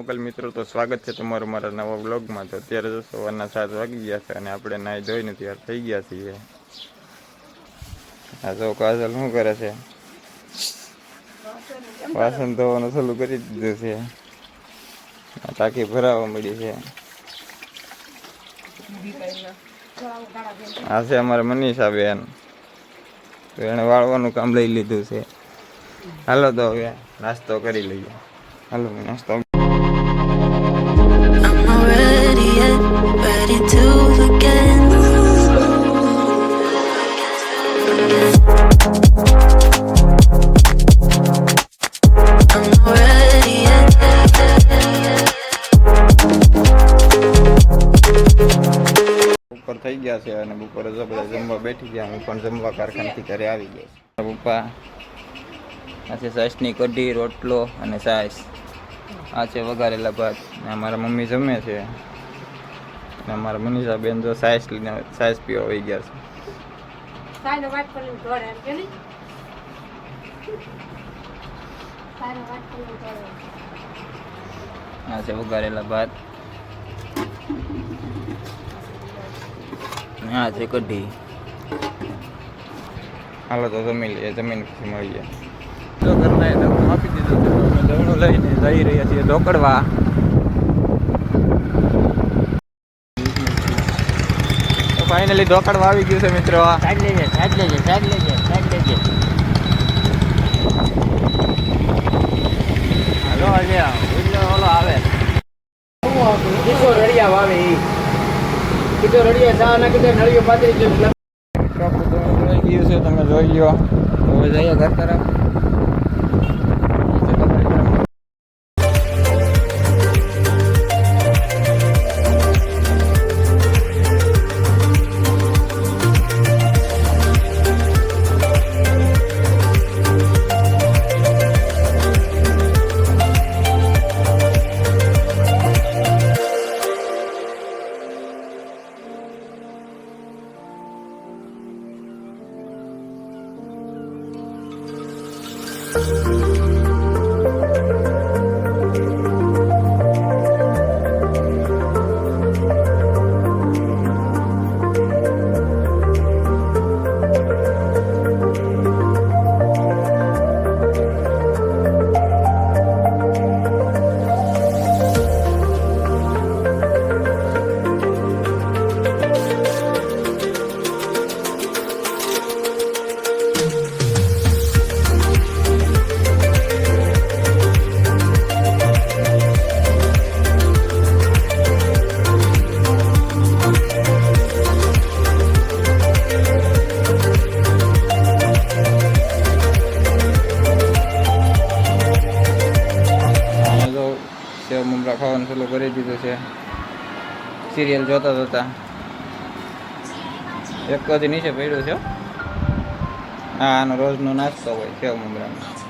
મોકલ મિત્રો, તો સ્વાગત છે તમારું મારા નવા વ્લોગમાં। તો અત્યારે તો સવારના 7 વાગી ગયા છે અને આપણે નાહી ધોઈને તૈયાર થઈ ગયા છીએ। આ જો કાજલ શું કરે છે? વાસણ ધોવાનું ચાલુ કરી દીધું છે। ટાંકી ભરાવા મળી છે। આ છે અમારા મનીષા બેન, તો એને વાળવાનું કામ લઈ લીધું છે। હાલો તો હવે નાસ્તો કરી લઈએ। હાલો નાસ્તો। ઉપર થઈ ગયા છે અને બપોરે જો બધા જમવા બેઠી ગયા। હું પણ જમવા કારખાનેથી ઘરે આવી ગયો છું। પપ્પા આ છે સાસની કઢી, રોટલો અને સાસ। આ છે વઘારેલા ભાત ને અમારા મમ્મી જમે છે અને અમારા મનીષા બેન જો સાસ લઈને સાસ પીવા વહી ગયા છે। આ છે વઘારેલા ભાત, આ છે કઢી। હાલો તો જમી લઈએ, જમીન પછી મળીએ। તો ઘરના દવણું આપી દીધું છે, અમે દવણું લઈને જઈ રહ્યા છીએ ઢોકળવા। તો ફાઇનલી ઢોકળવા આવી ગયું છે મિત્રો। સાઈડ લેજે, સાઈડ લેજે, સાઈડ લેજે, સાઈડ લેજે। હાલો આજે ઓલો આવે કિશોર રડિયા વાવે ઈ કિશોર રડિયા ચા ના કીધે નળિયો પાતરી ગયું છે। તમે જોઈ લો। હવે જઈએ ઘર તરફ। સેવ મમરા ખાવાનું ચાલુ કરી દીધું છે। સિરિયલ જોતા જોતા એક જ નીચે પડ્યું છે। આનો રોજનો નાસ્તો હોય સેવ મમરાનો।